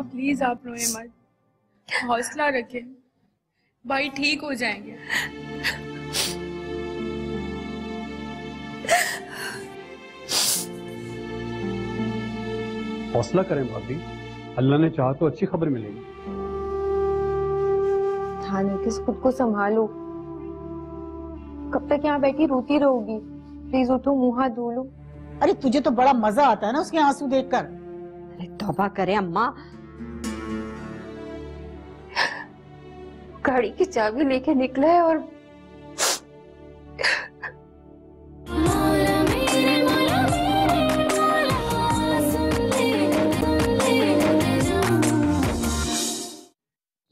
Please आप रोए मत, हौसला रखें, भाई ठीक हो जाएंगे। हौसला करें भाभी, अल्लाह ने चाहा तो अच्छी खबर मिलेगी। ध्यान रखिए, खुद को संभालो। कब तक यहाँ बैठी रोती रहोगी? प्लीज उठो, मुंह हाथ धो लो। अरे तुझे तो बड़ा मजा आता है ना उसके आंसू देखकर। अरे तौबा करें अम्मा, गाड़ी की चाबी लेके निकला है और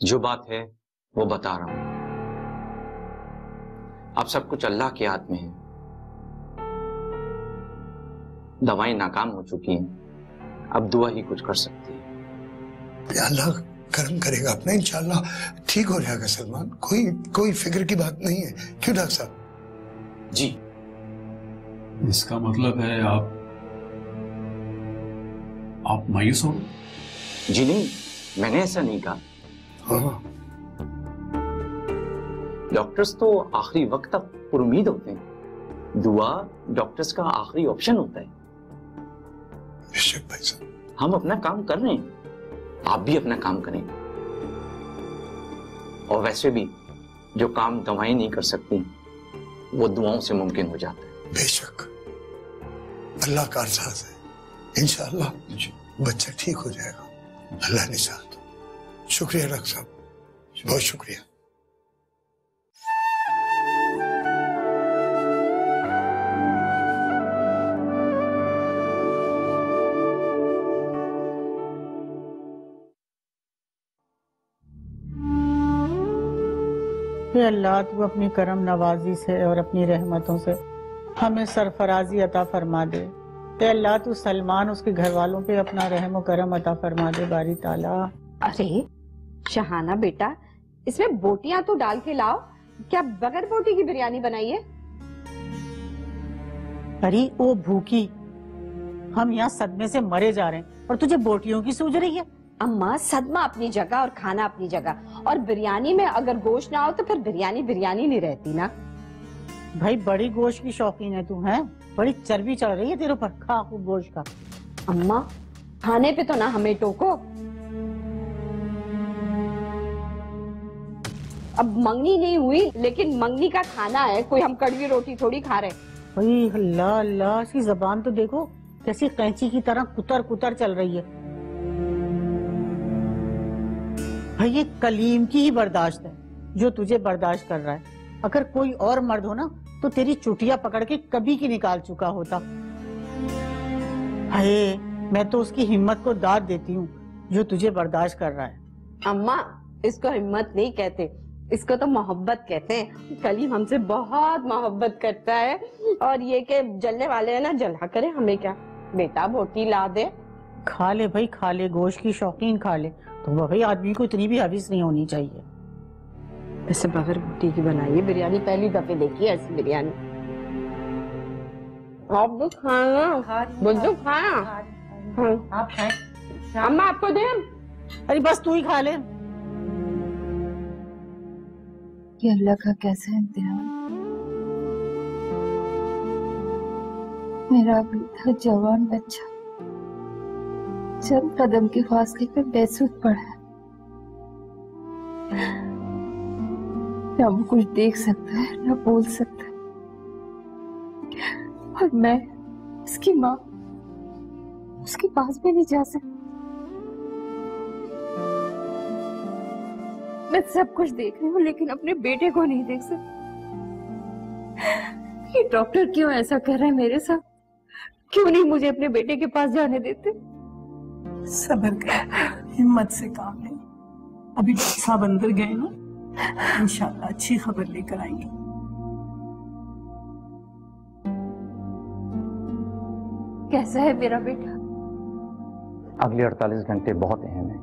जो बात है वो बता रहा हूं। अब सब कुछ अल्लाह के हाथ में है। दवाएं नाकाम हो चुकी हैं, अब दुआ ही कुछ कर सकती है। अल्लाह करम करेगा अपना, इंशाल्लाह ठीक हो जाएगा सलमान। कोई फिक्र की बात नहीं है, क्यों डॉक्टर साहब? जी। इसका मतलब है आप मायूस हो? जी नहीं, मैंने ऐसा नहीं कहा। हाँ, डॉक्टर्स तो आखिरी वक्त तक उम्मीद होते हैं। दुआ डॉक्टर्स का आखिरी ऑप्शन होता है। बेशक भाई साहब, हम अपना काम कर रहे हैं, आप भी अपना काम करें। और वैसे भी जो काम दवाएं नहीं कर सकती वो दुआओं से मुमकिन हो जाता है। बेशक अल्लाह का एहसास है, इंशाअल्लाह बच्चा ठीक हो जाएगा, अल्लाह ने चाहा तो। शुक्रिया डॉक्टर साहब, बहुत शुक्रिया। हे अल्लाह, तू अपनी करम नवाजी से और अपनी रहमतों से हमें सरफराजी अता फरमा दे। हे अल्लाह, तू सलमान उसके घर वालों पे अपना रहम और करम अता फरमा दे बारी ताला। अरे शहाना बेटा, इसमें बोटियां तो डाल के लाओ। क्या बगैर बोटी की बिरयानी बनाई है? अरे ओ भूखी, हम यहाँ सदमे से मरे जा रहे हैं और तुझे बोटियों की सूझ रही है। अम्मा, सदमा अपनी जगह और खाना अपनी जगह, और बिरयानी में अगर गोश्त ना हो तो फिर बिरयानी बिरयानी नहीं रहती ना। भाई बड़ी गोश्त की शौकीन है तू, है? बड़ी चर्बी चढ़ रही है तेरे ऊपर, खा खूब गोश्त का। अम्मा, खाने पे तो ना हमें टोको। अब मंगनी नहीं हुई, लेकिन मंगनी का खाना है, कोई हम कड़वी रोटी थोड़ी खा रहे। भाई अल्लाह अल्लाह, इसकी जबान तो देखो कैसी कैंची की तरह कुतर कुतर चल रही है। भाई ये कलीम की ही बर्दाश्त है जो तुझे बर्दाश्त कर रहा है। अगर कोई और मर्द हो ना तो तेरी चुटिया पकड़ के कभी की निकाल चुका होता। हाय, मैं तो उसकी हिम्मत को दाद देती हूँ जो तुझे बर्दाश्त कर रहा है। अम्मा, इसको हिम्मत नहीं कहते, इसको तो मोहब्बत कहते हैं। कलीम हमसे बहुत मोहब्बत करता है, और ये के जलने वाले हैं ना, जला करे, हमें क्या। बेटा बोटी ला दे। खा ले भाई, खा ले, गोश्त की शौकीन खा ले। तो भाई आदमी को इतनी भी हवीस नहीं होनी चाहिए। वैसे बगैर बोटी की बनाई है बिरयानी, पहली दफे देखी है ऐसी बिरयानी। आप भी खाना, बुद्धू खाना। आप खाएं। अम्मा आपको दे? अरे बस तू ही खा ले। ये अल्लाह का कैसा इम्तिहान। मेरा बेटा जवान बच्चा चंद कदम के फासले पे बेसुध पड़ा है। ना वो कुछ देख सकता है, ना बोल सकता है, और मैं उसकी माँ उसके पास भी नहीं जा सकती। मैं सब कुछ देख रही हूँ लेकिन अपने बेटे को नहीं देख सकती। ये डॉक्टर क्यों ऐसा कर रहे हैं मेरे साथ? क्यों नहीं मुझे अपने बेटे के पास जाने देते? सब्र कर, हिम्मत से काम ले। अभी डॉक्टर साहब अंदर गए ना, इंशाल्लाह अच्छी खबर लेकर आएंगे। कैसा है मेरा बेटा? अगले 48 घंटे बहुत अहम है।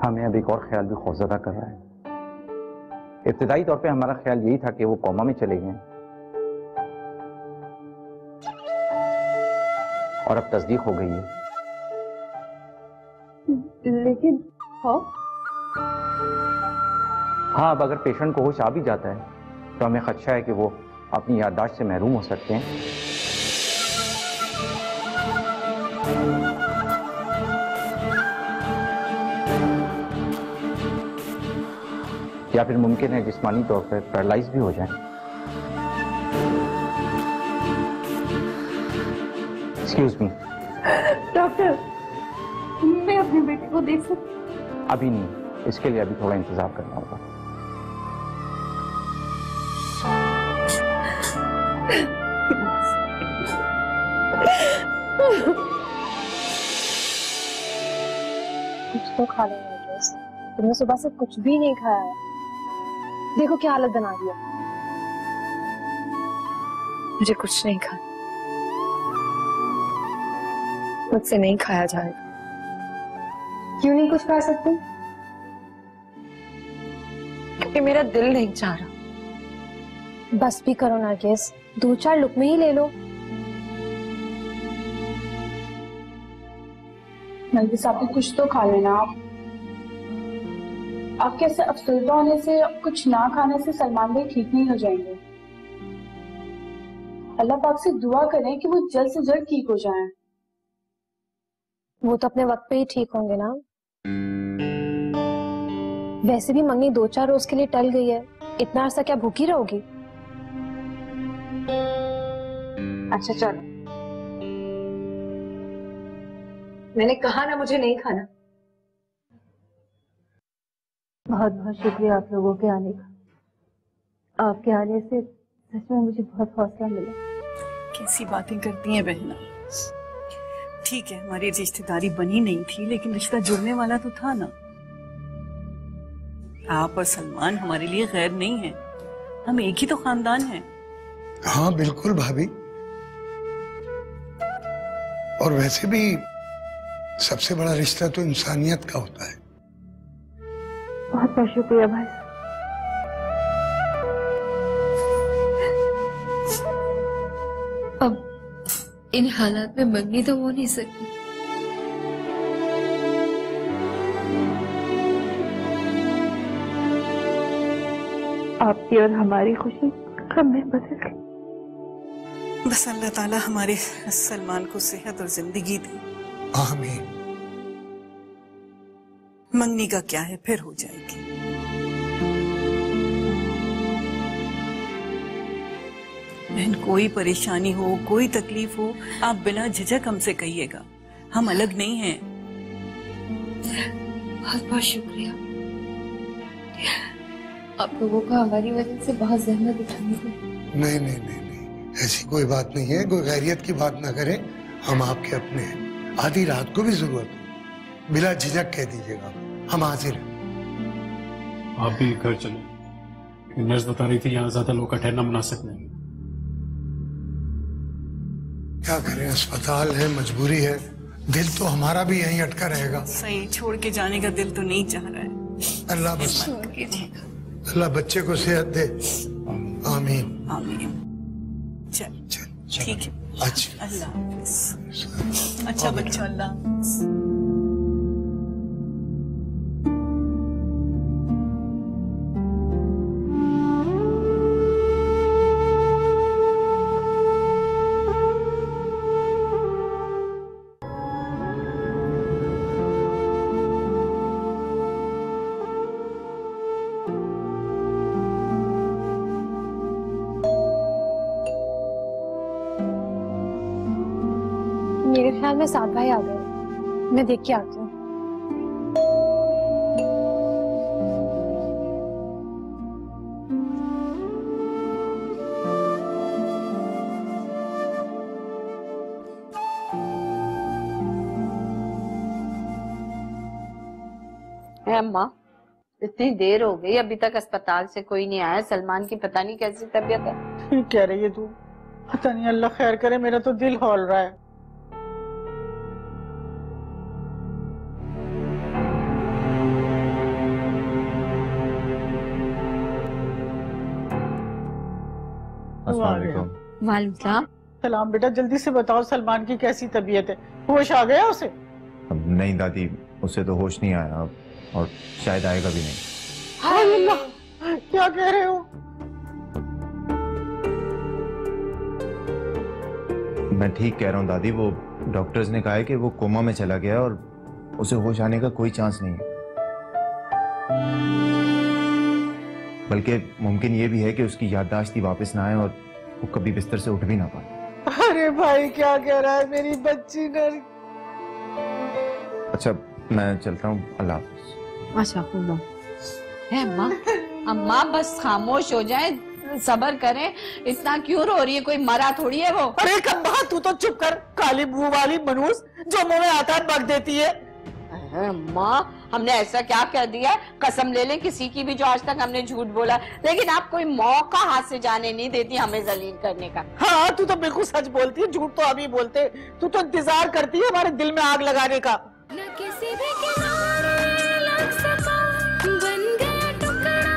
हमें अब एक और ख्याल भी खौफजदा कर रहा है। इब्तिदाई तौर पे हमारा ख्याल यही था कि वो कोमा में चले गए, और अब तस्दीक हो गई है लेकिन हाँ, अब अगर पेशेंट को होश आ भी जाता है तो हमें खदशा है कि वो अपनी याददाश्त से महरूम हो सकते हैं, या फिर मुमकिन है जिस्मानी तौर पर पैरालाइज भी हो जाए। Excuse me. डॉक्टर, मैं अपने बेटे को देख सकती? अभी नहीं, इसके लिए अभी थोड़ा इंतजार करना होगा। कुछ तो खा लेना ड्रेस। तुमने सुबह से कुछ भी नहीं खाया है। देखो क्या हालत बना दिया। मुझे कुछ नहीं खाना, मुझसे नहीं खाया जाएगा। क्यों नहीं कुछ खा सकती? क्योंकि मेरा दिल नहीं चाह रहा। बस भी करो नरगिस, 2-4 लुकमे ही ले लो। नरगिस आपने कुछ तो खा लेना। आप कैसे अफसरदा होने से, कुछ ना खाने से सलमान भाई ठीक नहीं हो जाएंगे। अल्लाह पाक से दुआ करें कि वो जल्द से जल्द ठीक हो जाएं। वो तो अपने वक्त पे ही ठीक होंगे ना। वैसे भी मंगनी 2-4 रोज के लिए टल गई है, इतना अरसा क्या भूखी रहोगी? अच्छा चलो, मैंने कहा ना मुझे नहीं खाना। बहुत बहुत शुक्रिया आप लोगों के आने का। आपके आने से सच में मुझे बहुत हौसला मिला। कैसी बातें करती हैं बहना। ठीक है, हमारी रिश्तेदारी बनी नहीं थी, लेकिन रिश्ता जुड़ने वाला तो था ना। आप और सलमान हमारे लिए गैर नहीं है, हम एक ही तो खानदान हैं। हाँ बिल्कुल भाभी, और वैसे भी सबसे बड़ा रिश्ता तो इंसानियत का होता है। बहुत बहुत शुक्रिया भाई। अब इन हालात में मंगनी तो हो नहीं सकती। आपकी और हमारी खुशी कब में बदल गई। बस अल्लाह ताला हमारे सलमान को सेहत और जिंदगी दे। आमीन। मंगनी का क्या है, फिर हो जाएगी। बहन, कोई परेशानी हो, कोई तकलीफ हो, आप बिना झिझक हमसे कहिएगा, हम अलग नहीं हैं। बहुत बहुत शुक्रिया। आप लोगों को हमारी वजह से बहुत जहमत उठानी पड़ी। नहीं नहीं नहीं नहीं, ऐसी कोई बात नहीं है। कोई गैरियत की बात ना करें, हम आपके अपने हैं। आधी रात को भी जरूरत हो बिला झिझक कह दीजिएगा, हम हाजिर हैं। आप भी घर चले, नर्स बता रही थी यहाँ ज्यादा लोग का ठहरना मुनासिब नहीं। क्या करें, अस्पताल है, मजबूरी है। दिल तो हमारा भी यहीं अटका रहेगा। सही, छोड़ के जाने का दिल तो नहीं चाह रहा है। अल्लाह बस, अल्लाह बच्चे को सेहत दे। आमीन आमीन। चल ठीक है, अच्छा अल्लाह हाफिज। अच्छा बच्चा, अल्लाह हाफिज। मेरे ख्याल में साथ भाई आ गए, मैं देख के आती हूँ। अम्मा, इतनी देर हो गई, अभी तक अस्पताल से कोई नहीं आया। सलमान की पता नहीं कैसी तबीयत है। ठीक कह रही है तू, पता नहीं, अल्लाह खैर करे, मेरा तो दिल हौल रहा है। वालेकुम सलाम बेटा, जल्दी से बताओ सलमान की कैसी तबीयत है? होश आ गया उसे? नहीं दादी, उसे तो होश नहीं आया और शायद आएगा भी नहीं। हाय अल्लाह, क्या कह रहे हो? मैं ठीक कह रहा हूँ दादी, वो डॉक्टर्स ने कहा है कि वो कोमा में चला गया और उसे होश आने का कोई चांस नहीं है। बल्कि मुमकिन ये भी है कि उसकी याददाश्त ही वापस ना आए और वो कभी बिस्तर से उठ भी ना पाए। अरे भाई क्या कह रहा है मेरी बच्ची ने? अच्छा मैं चलता हूँ, अल्लाह हाफ़िज़। अच्छा है अम्मा, अम्मा बस खामोश हो जाए, सब्र करें। इतना क्यों रो रही है? कोई मरा थोड़ी है वो। अरे कम्बा तू तो चुप कर, काली मुंह वाली मनूस जो मुंह में आता है बक देती है। अम्मा हमने ऐसा क्या कह दिया? कसम ले लें किसी की भी जो आज तक हमने झूठ बोला, लेकिन आप कोई मौका हाथ से जाने नहीं देती हमें जलील करने का। हाँ तू तो बिल्कुल सच बोलती है, झूठ तो अभी बोलते। तू तो इंतजार करती है हमारे दिल में आग लगाने का। न किसी भी किनारे लग सका, बन गया टुकड़ा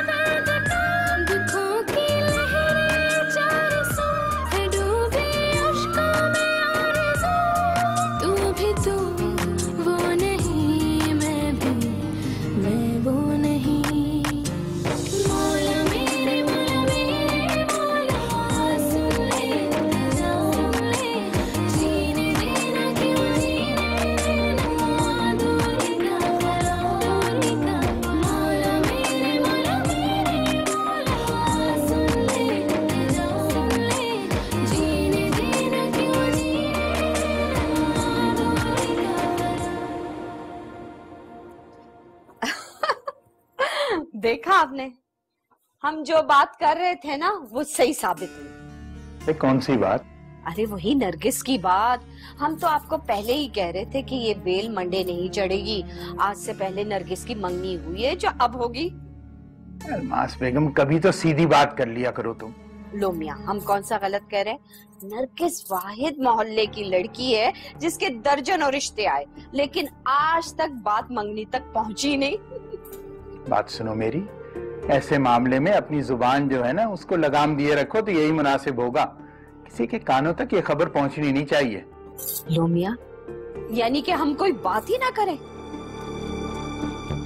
दर्द का, दुखों की लहरें 400 है डूबी अश्कों में आरज़ू। तू भी तू वो नहीं, मैं भी मैं वो नहीं। मौला मेरे मौला सुन ले, सुन ले, जीने देना क्यों जीने देना, दूरी का दूरी का। मौला मेरे मौला सुन ले, जीने देना क्यों जीना, दूरी का। देखा आपने, हम जो बात कर रहे थे ना वो सही साबित हुई। कौन सी बात? अरे वही नरगिस की बात। हम तो आपको पहले ही कह रहे थे कि ये बेल मंडे नहीं चढ़ेगी। आज से पहले नरगिस की मंगनी हुई है जो अब होगी। अल्मास बेगम कभी तो सीधी बात कर लिया करो तुम। लो मियां, हम कौन सा गलत कह रहे हैं? नरगिस वाहिद मोहल्ले की लड़की है जिसके दर्जनों रिश्ते आए, लेकिन आज तक बात मंगनी तक पहुंची नहीं। बात सुनो मेरी, ऐसे मामले में अपनी जुबान जो है ना उसको लगाम दिए रखो तो यही मुनासिब होगा। किसी के कानों तक ये खबर पहुंचनी नहीं चाहिए। लो मियां, यानी कि हम कोई बात ही ना करें?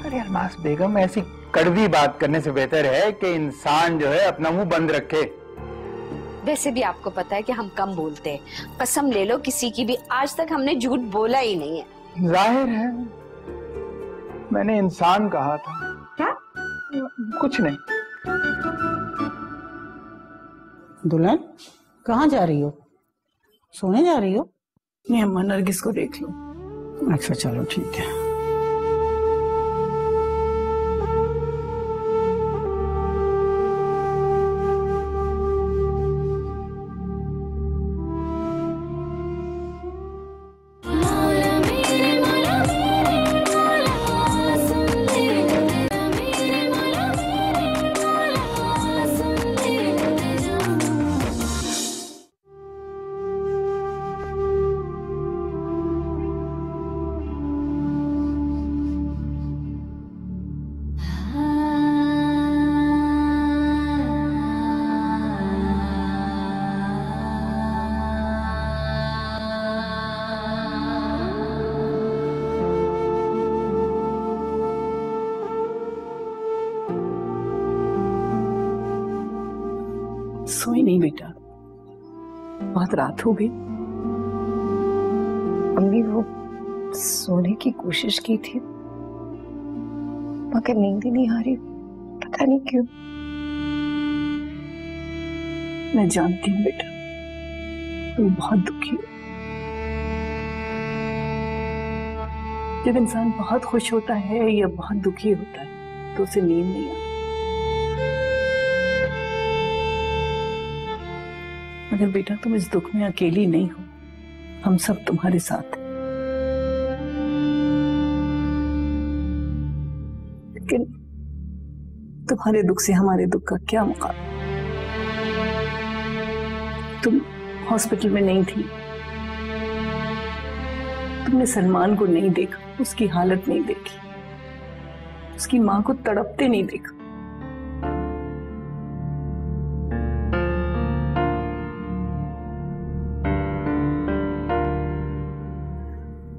अरे अल्मास बेगम, ऐसी कड़वी बात करने से बेहतर है कि इंसान जो है अपना मुंह बंद रखे। वैसे भी आपको पता है कि हम कम बोलते हैं। कसम ले लो किसी की भी आज तक हमने झूठ बोला ही नहीं है। जाहिर है मैंने इंसान कहा था। क्या? कुछ नहीं। दुल्हन कहाँ जा रही हो? सोने जा रही हो? नहीं अम्मा, नरगिस को देख लो। अच्छा चलो ठीक है। सोई नहीं बेटा, बहुत रात हो गई। अम्मी वो सोने की कोशिश की थी मगर नींद ही नहीं आ रही, पता नहीं क्यों। मैं जानती हूँ बेटा, वो बहुत दुखी है। जब इंसान बहुत खुश होता है या बहुत दुखी होता है तो उसे नींद नहीं आती। मगर बेटा तुम इस दुख में अकेली नहीं हो, हम सब तुम्हारे साथ हैं। लेकिन तुम्हारे दुख से हमारे दुख का क्या मुकाबला। तुम हॉस्पिटल में नहीं थी, तुमने सलमान को नहीं देखा, उसकी हालत नहीं देखी, उसकी मां को तड़पते नहीं देखा।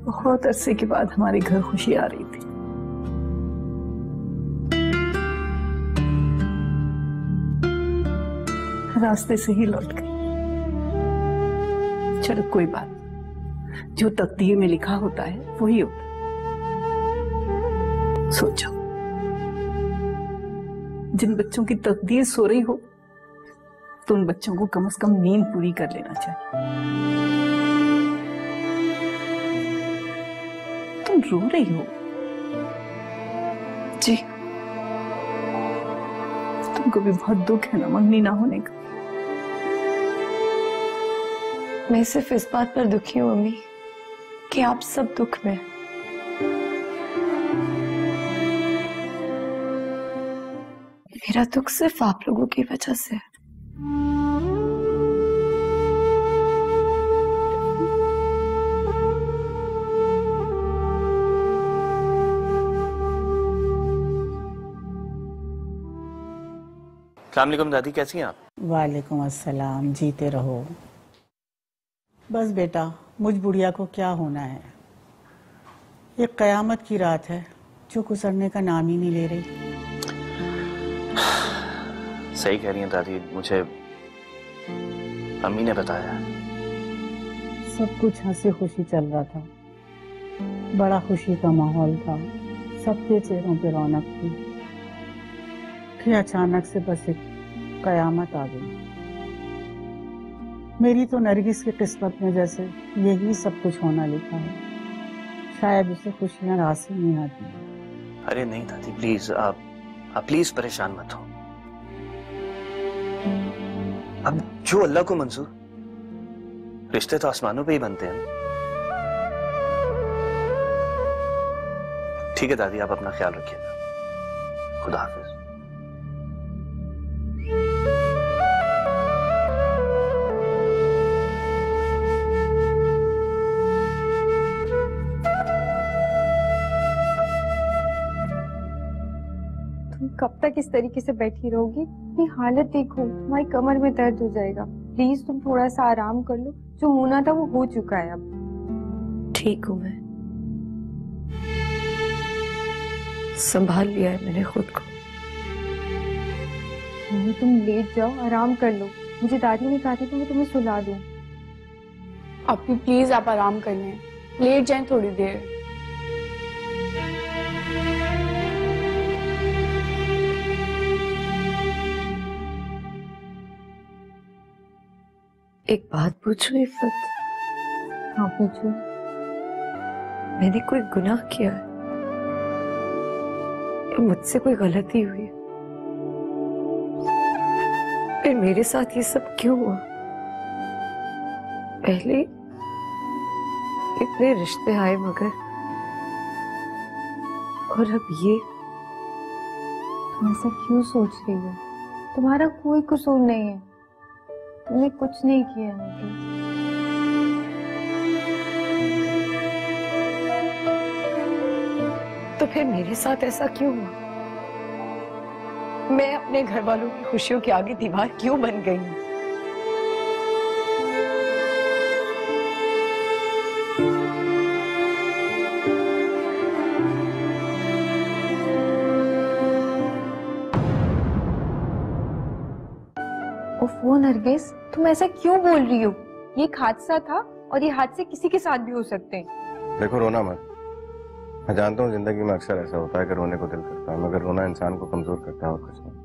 बहुत अरसे के बाद हमारे घर खुशी आ रही थी। रास्ते से ही लौट गई। चलो कोई बात नहीं, जो तकदीर में लिखा होता है वही होता है। सोचो, जिन बच्चों की तकदीर सो रही हो तो उन बच्चों को कम से कम नींद पूरी कर लेना चाहिए। तुम रो रही हो? जी। तुमको भी बहुत दुख है ना मंगनी ना होने का। मैं सिर्फ इस बात पर दुखी हूँ अम्मी कि आप सब दुख में हैं। मेरा दुख सिर्फ आप लोगों की वजह से है। अस्सलाम वालेकुम दादी, कैसी हैं आप? वालेकुम अस्सलाम, जीते रहो। बस बेटा, मुझ बुढ़िया को क्या होना है। ये कयामत की रात है जो गुजरने का नाम ही नहीं ले रही। सही कह रही हैं दादी, मुझे अम्मी ने बताया। सब कुछ हंसी खुशी चल रहा था, बड़ा खुशी का माहौल था, सबके चेहरों पे रौनक थी। फिर अचानक से बस एक कयामत आ गई। मेरी तो नरगिस की किस्मत में जैसे यही सब कुछ होना लिखा है। शायद उसे खुशियां रात से नहीं आती। अरे नहीं दादी, प्लीज आप प्लीज परेशान मत हो। अब जो अल्लाह को मंजूर, रिश्ते तो आसमानों पे ही बनते हैं। ठीक है दादी, आप अपना ख्याल रखिएगा। खुदा हाफिज। कब तक इस तरीके से बैठी रहोगी? ये हालत देखो, तुम्हारी कमर में दर्द हो जाएगा। प्लीज तुम थोड़ा सा आराम कर लो। जो होना था वो हो चुका है अब। ठीक हूँ मैं, संभाल लिया है मैंने खुद को। तुम लेट जाओ, आराम कर लो। मुझे दादी ने कहा था कि मैं तुम्हें सुला दूं। आप भी प्लीज आप आराम कर लें, लेट जाएं थोड़ी देर। एक बात पूछूं इफ़त? हाँ पूछो। मैंने कोई गुनाह किया है या मुझसे कोई गलती हुई है? फिर मेरे साथ ये सब क्यों हुआ? पहले इतने रिश्ते आए मगर, और अब ये। तुम ऐसा क्यों सोच रही हो? तुम्हारा कोई कसूर नहीं है, तुमने कुछ नहीं किया है। तो फिर मेरे साथ ऐसा क्यों हुआ? मैं अपने घर वालों की खुशियों के आगे दीवार क्यों बन गई हूँ? ओफो नरगिस, तुम ऐसा क्यों बोल रही हो? ये एक हादसा था और ये हादसे किसी के साथ भी हो सकते हैं। देखो, रोना मत। मैं जानता हूँ जिंदगी में अक्सर ऐसा होता है कि रोने को दिल करता है, मगर रोना इंसान को कमजोर करता है और कुछ नहीं।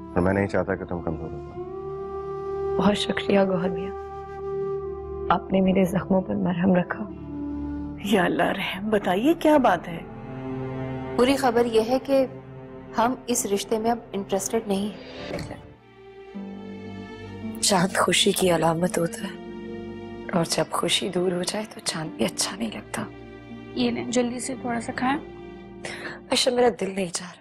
और मैं नहीं चाहता कि तुम कमजोर हो जाओ। बहुत शुक्रिया गौहर मियां, आपने मेरे जख्मों पर मरहम रखा। या अल्लाह रहम, बताइए क्या बात है? बुरी खबर यह है कि हम इस रिश्ते में अब इंटरेस्टेड नहीं हैं। चांद खुशी की अलामत होता है और जब खुशी दूर हो जाए तो चांद भी अच्छा नहीं लगता। ये लें, जल्दी से थोड़ा सा खाएं। अच्छा, मेरा दिल नहीं चाह रहा।